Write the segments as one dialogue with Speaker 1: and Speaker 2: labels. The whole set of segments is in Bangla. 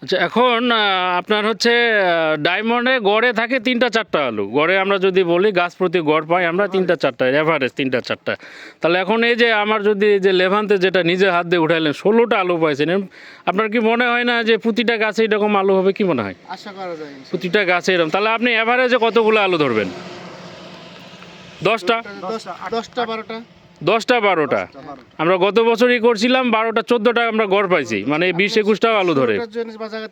Speaker 1: আচ্ছা, এখন আপনার হচ্ছে ডায়মন্ডে গড়ে থাকে 3-4টা আলু, গড়ে আমরা যদি বলি গাছ প্রতি গড় পাই আমরা 3-4টা, এভারেজ 3-4টা। তাহলে এখন এই যে আমার যদি এই যে লেভান্তে যেটা নিজে হাত দিয়ে উঠাইলেন 16টা আলু পাইছেন, আপনার কি মনে হয় না যে প্রতিটা গাছে এরকম আলু হবে? কি মনে হয়?
Speaker 2: আশা করা যায়
Speaker 1: প্রতিটা গাছে এরকম, তাহলে আপনি এভারেজে কতগুলো আলু ধরবেন? 10টা,
Speaker 2: 10টা 12টা।
Speaker 1: 10টা 12টা। আমরা গত বছরই করছিলাম 12টা 14টা আমরা গড় পাইছি, মানে 20-21টাও আলু ধরে।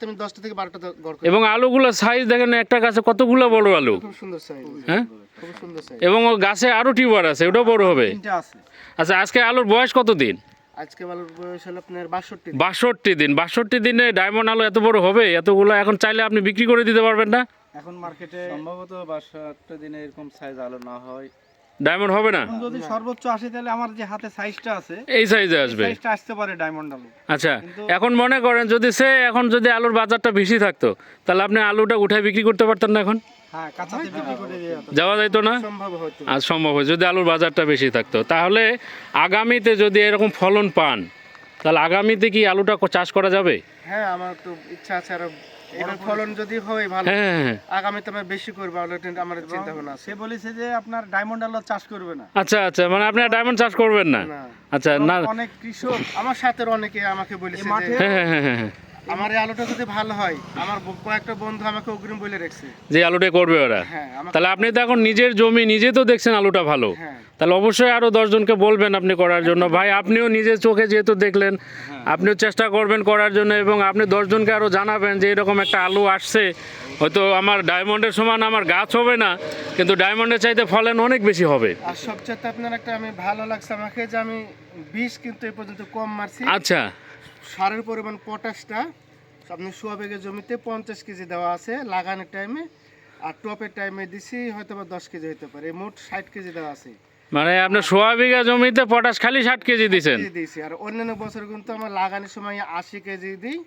Speaker 2: আমি 10টা থেকে 12টা গড় করি।
Speaker 1: এবং আলুগুলো সাইজ দেখেন, একটা গাছে কতগুলো বড় আলু,
Speaker 2: খুব সুন্দর সাইজ।
Speaker 1: হ্যাঁ,
Speaker 2: খুব সুন্দর সাইজ।
Speaker 1: এবং ও গাছে আরো টিউবার আছে, ওটাও বড় হবে।
Speaker 2: 3টা আছে।
Speaker 1: আচ্ছা, আজকে আলুর বয়স কত দিন?
Speaker 2: আজকে আলুর বয়স হলো আপনার 62 দিন।
Speaker 1: 62 দিন। 62 দিনে ডায়মন্ড আলু এত বড় হবে? এতগুলো এখন চাইলে আপনি বিক্রি করে দিতে পারবেন না?
Speaker 2: এখন মার্কেটে
Speaker 3: সম্ভবত 62 দিনে এরকম সাইজ আলু না হয়,
Speaker 1: ডায়মন্ড হবে না।
Speaker 2: যদি সর্বোচ্চ আসে তাহলে আমার যে হাতে সাইজটা আছে
Speaker 1: এই সাইজে আসবে।
Speaker 2: সাইজটা আসতে পারে ডায়মন্ড আলু।
Speaker 1: আচ্ছা, এখন মনে করেন যদি এখন যদি আলুর বাজারটা বেশি থাকতো, তাহলে আপনি আলুটা উঠায় বিক্রি করতে পারতেন না এখন?
Speaker 2: হ্যাঁ, কাঁচাতে বিক্রি করে
Speaker 1: যাওয়া যাইতো না?
Speaker 2: সম্ভব হতো।
Speaker 1: আজ সম্ভব হয় যদি আলুর বাজারটা বেশি থাকতো। তাহলে আগামীতে যদি এরকম ফলন পান, তাহলে আগামীতে কি আলুটা চাষ করা যাবে?
Speaker 2: হ্যাঁ, আমার তো ইচ্ছা আছে আর এর ফলন যদি হয় ভালো,
Speaker 1: হ্যাঁ হ্যাঁ।
Speaker 2: আগামীতে আমরা বেশি করব অলরেডি আমার চিন্তা ভাবনা আছে। সে বলেছে যে আপনার ডায়মন্ড আলু চাষ করবে না।
Speaker 1: আচ্ছা আচ্ছা, মানে আপনি ডায়মন্ড চাষ করবেন না?
Speaker 2: না।
Speaker 1: আচ্ছা, না।
Speaker 2: অনেক কৃষক আমার সাথে অনেকে আমাকে বলেছে যে
Speaker 1: হ্যাঁ হ্যাঁ হ্যাঁ হ্যাঁ,
Speaker 2: আমার এই আলুটা যদি ভালো হয়, আমার কয়েকটা বন্ধু আমাকে অগ্রিম বলে রাখছে।
Speaker 1: যে আলুটা করবে ওরা।
Speaker 2: হ্যাঁ,
Speaker 1: তাহলে আপনি তো এখন নিজের জমি নিজে তো দেখছেন আলুটা ভালো,
Speaker 2: হ্যাঁ।
Speaker 1: তাহলে অবশ্যই আরো 10 জনকে বলবেন আপনি করার জন্য। ভাই, আপনিও নিজের চোখে যেহেতু দেখলেন, আপনিও চেষ্টা করবেন করার জন্য, এবং আপনি 10 জনকে আরো জানাবেন যে এরকম একটা আলু আসছে। হয়তো আমার ডায়মন্ডের সমান আমার গাছ হবে না, কিন্তু ডায়মন্ডের চাইতে ফলন অনেক বেশি হবে।
Speaker 2: আর সবচেয়ে আপনার একটা আমি ভালো লাগছে আমাকে যে আমি বিষ কিন্তু এই পর্যন্ত কম মারছি।
Speaker 1: আচ্ছা,
Speaker 2: সারের পরিমাণ পটাশটা আপনি সোয়া বিঘা জমিতে 50 কেজি দেওয়া আছে লাগানোর টাইমে, আর টপের টাইমে দিছি হয়তো বা 10 কেজি হতে পারে, মোট 60 কেজি দেওয়া আছে।
Speaker 1: মানে আপনার 1.5 বিঘা জমিতে পটাশ খালি 60 কেজি দিয়েছেন?
Speaker 2: দিয়েছি। আর অন্যান্য বছর কিন্তু আমার লাগানোর সময় 80 কেজি দিই,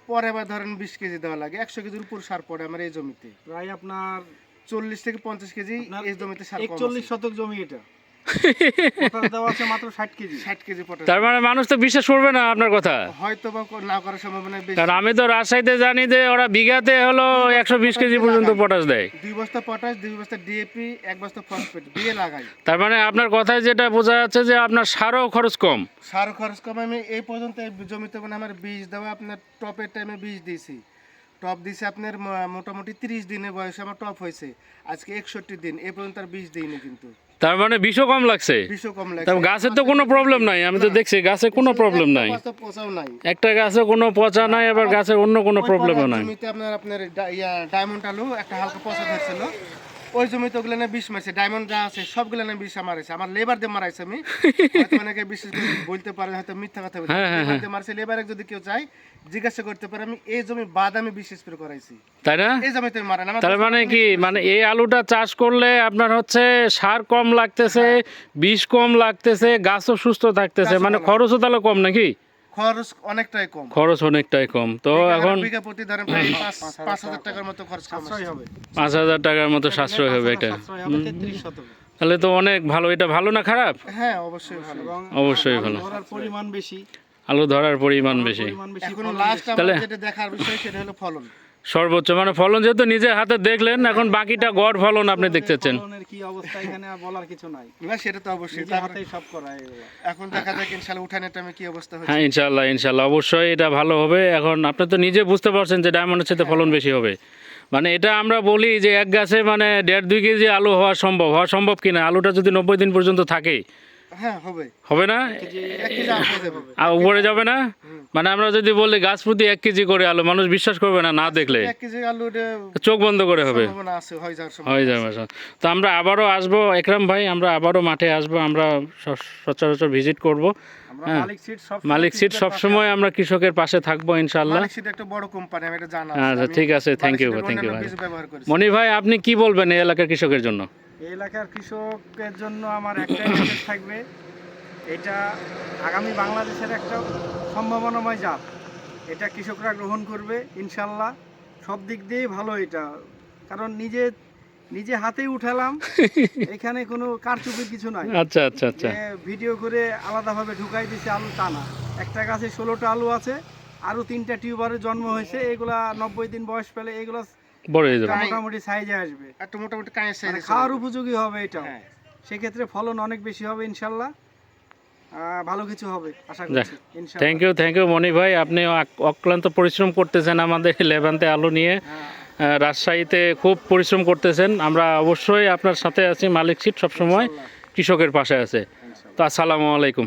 Speaker 2: পরে আবার ধরেন 20 কেজি দেওয়া লাগে। 100 কেজির উপর সার পড়ে আমার এই জমিতে,
Speaker 3: প্রায় আপনার
Speaker 2: 40 থেকে 50 কেজি এই জমিতে সার কম আছে।
Speaker 3: 41 শতক জমি এটা। পটাশ দেওয়া আছে মাত্র 60 কেজি।
Speaker 2: 60 KG potash.
Speaker 1: তার মানে মানুষ তো বিশ্বাস করবে না আপনার কথা।
Speaker 2: হয়তো বা না করার সম্ভাবনা বেশি।
Speaker 1: কারণ আমি তো রাজশাহীতে জানি যে ওরা বিঘাতে হলো 120 কেজি পর্যন্ত পটাশ দেয়।
Speaker 2: 2 বস্তা পটাশ, 2 বস্তা ডিএপি, 1 বস্তা ফসফেট দিয়ে লাগাই।
Speaker 1: তার মানে আপনার কথায় যেটা বোঝা যাচ্ছে যে আপনার সারও খরচ কম।
Speaker 2: সার খরচ কম। আমি এই পর্যন্ত এই জমিতে মানে আমার বীজ দেওয়া আপনার টপের টাইমে বীজ দিয়েছি। টপ দিয়েছি আপনার মোটামুটি 30 দিনের বয়সে আমার টপ হয়েছে। আজকে 61 দিন, এই পর্যন্ত আর বীজ দিইনি কিন্তু।
Speaker 1: তার মানে বিষও কম লাগছে।
Speaker 2: বিষও কম লাগে।
Speaker 1: তার গাছের তো কোনো প্রবলেম নাই, আমি তো দেখছি গাছে কোনো প্রবলেম নাই,
Speaker 2: পচাও নাই।
Speaker 1: একটা গাছে কোনো পচা নাই, আবার গাছের অন্য কোনো প্রবলেমও নাই।
Speaker 2: জমিতে আপনার ডায়মন্ড আলু একটা হালকা পচা ধরছিল, ওই জমিতে ওগুলো না বিষ মারছে। ডায়মন্ড যা আছে সবগুলো না বিষ মারাইছে, আমার লেবার দিয়ে মারাইছে। আমি হয়তো অনেকে বিশেষ করে বলতে পারে হয়তো মিথ্যা কথা বলছে, লেবার দিয়ে মারছে। লেবারে যদি কেউ চায় জিজ্ঞাসা করতে পারে, আমি এই জমি বাদামি বিষ স্প্রে করাইছি,
Speaker 1: তাই না?
Speaker 2: এই জমিতে মারেন।
Speaker 1: তার মানে কি, মানে এই আলুটা চাষ করলে আপনার হচ্ছে সার কম লাগতেছে, বিষ কম লাগতেছে, গাছও সুস্থ থাকতেছে, মানে খরচও তাহলে কম নাকি?
Speaker 2: খরচ অনেকটাই কম।
Speaker 1: খরচ অনেকটাই কম। তো এখন
Speaker 2: বিঘা প্রতি ধরেন প্রায় 5,000 টাকার মতো খরচ হবে।
Speaker 1: 5,000 টাকার মতো সাশ্রয় হবে এটা।
Speaker 3: 33 শতক।
Speaker 1: তাহলে তো অনেক ভালো। এটা ভালো না খারাপ?
Speaker 2: হ্যাঁ, অবশ্যই ভালো।
Speaker 1: অবশ্যই ভালো।
Speaker 3: ধরার পরিমাণ বেশি।
Speaker 1: আলু ধরার পরিমাণ বেশি।
Speaker 2: এখন লাস্ট
Speaker 1: তাহলে
Speaker 2: যেটা দেখার বিষয় সেটা হলো ফলন।
Speaker 1: সর্বোচ্চ মানে ফলন যেহেতু নিজের হাতে দেখলেন, এখন বাকিটা গড় ফলন আপনি দেখতে চাচ্ছেন।
Speaker 3: ফলনের কি অবস্থা এখানে আর বলার কিছু নাই।
Speaker 2: না, সেটা তো অবশ্যই।
Speaker 3: নিজের হাতেই সব করা এগুলো।
Speaker 2: এখন দেখা যাক ইনশাআল্লাহ উঠানের টাইমে কি অবস্থা হচ্ছে।
Speaker 1: হ্যাঁ, ইনশাল্লাহ ইনশাল্লাহ অবশ্যই এটা ভালো হবে। এখন আপনি তো নিজে বুঝতে পারছেন যে ডায়মন্ডের সাথে ফলন বেশি হবে। মানে এটা আমরা বলি যে এক গাছে মানে 1.5-2 কেজি আলু হওয়া সম্ভব কিনা। আলুটা যদি 90 দিন পর্যন্ত থাকে,
Speaker 2: হ্যাঁ হবে।
Speaker 1: হবে না?
Speaker 2: 1 কেজি আপ হয়ে যাবে।
Speaker 1: আর উপরে যাবে না? মানে আমরা যদি বলি গাছ প্রতি 1 কেজি করে আলু, মানুষ বিশ্বাস করবে না, না দেখলে
Speaker 2: 1 কেজি আলু
Speaker 1: চোখ বন্ধ করে হবে।
Speaker 2: সম্ভাবনা আছে, হয়ে যাওয়ার
Speaker 1: হয়ে
Speaker 2: সম্ভাবনা
Speaker 1: যাবে। তো আমরা আবারও আসবো একরাম ভাই, আমরা আবারও মাঠে আসবো, আমরা সচরাচর ভিজিট করব।
Speaker 3: আমরা
Speaker 1: হ্যাঁ,
Speaker 3: মালিক সিট সব
Speaker 1: সব সময় আমরা কৃষকের পাশে থাকবো ইনশাআল্লাহ।
Speaker 2: মালিক সেটা একটা বড় কোম্পানি, আমি এটা জানা
Speaker 1: আচ্ছা, ঠিক আছে, থ্যাংক ইউ ভাই।
Speaker 2: ব্যবহার করি।
Speaker 1: মনি ভাই, আপনি কি বলবেন এই এলাকার কৃষকের জন্য?
Speaker 3: এই এলাকার কৃষকের জন্য আমার একটাই মেসেজ থাকবে, এটা আগামী বাংলাদেশের একটা সম্ভাবনাময় জাত। এটা কৃষকরা গ্রহণ করবে ইনশাল্লাহ। সব দিক দিয়েই ভালো এটা, কারণ নিজে হাতেই উঠালাম, এখানে কোনো কারচুপির কিছু নাই।
Speaker 1: আচ্ছা আচ্ছা আচ্ছা।
Speaker 3: ভিডিও করে আলাদাভাবে ঢুকাই দিছে আলু তা না। একটা গাছে 16টা আলু আছে, আরও 3টা টিউবারের জন্ম হয়েছে, এগুলা 90 দিন বয়স পেলে এগুলো
Speaker 1: বড় হয়ে যাবে।
Speaker 3: মোটামুটি সাইজে আসবে,
Speaker 2: একটা মোটামুটি কাঁয়ের
Speaker 3: মানে
Speaker 2: সাইজ
Speaker 3: খাওয়ার উপযোগী হবে এটাও।
Speaker 2: হ্যাঁ।
Speaker 3: সেক্ষেত্রে ফলন অনেক বেশি হবে ইনশাল্লাহ, ভালো কিছু হবে আশা
Speaker 1: যাক,
Speaker 3: করছি ইনশাল্লাহ।
Speaker 1: থ্যাংক ইউ মনি ভাই, আপনি অক্লান্ত পরিশ্রম করতেছেন আমাদের লেভান্তে আলু নিয়ে।
Speaker 3: হ্যাঁ,
Speaker 1: রাজশাহীতে খুব পরিশ্রম করতেছেন, আমরা অবশ্যই আপনার সাথে আছি। মালিক সিট সবসময় কৃষকের পাশে আছে। তো আসসালামু আলাইকুম।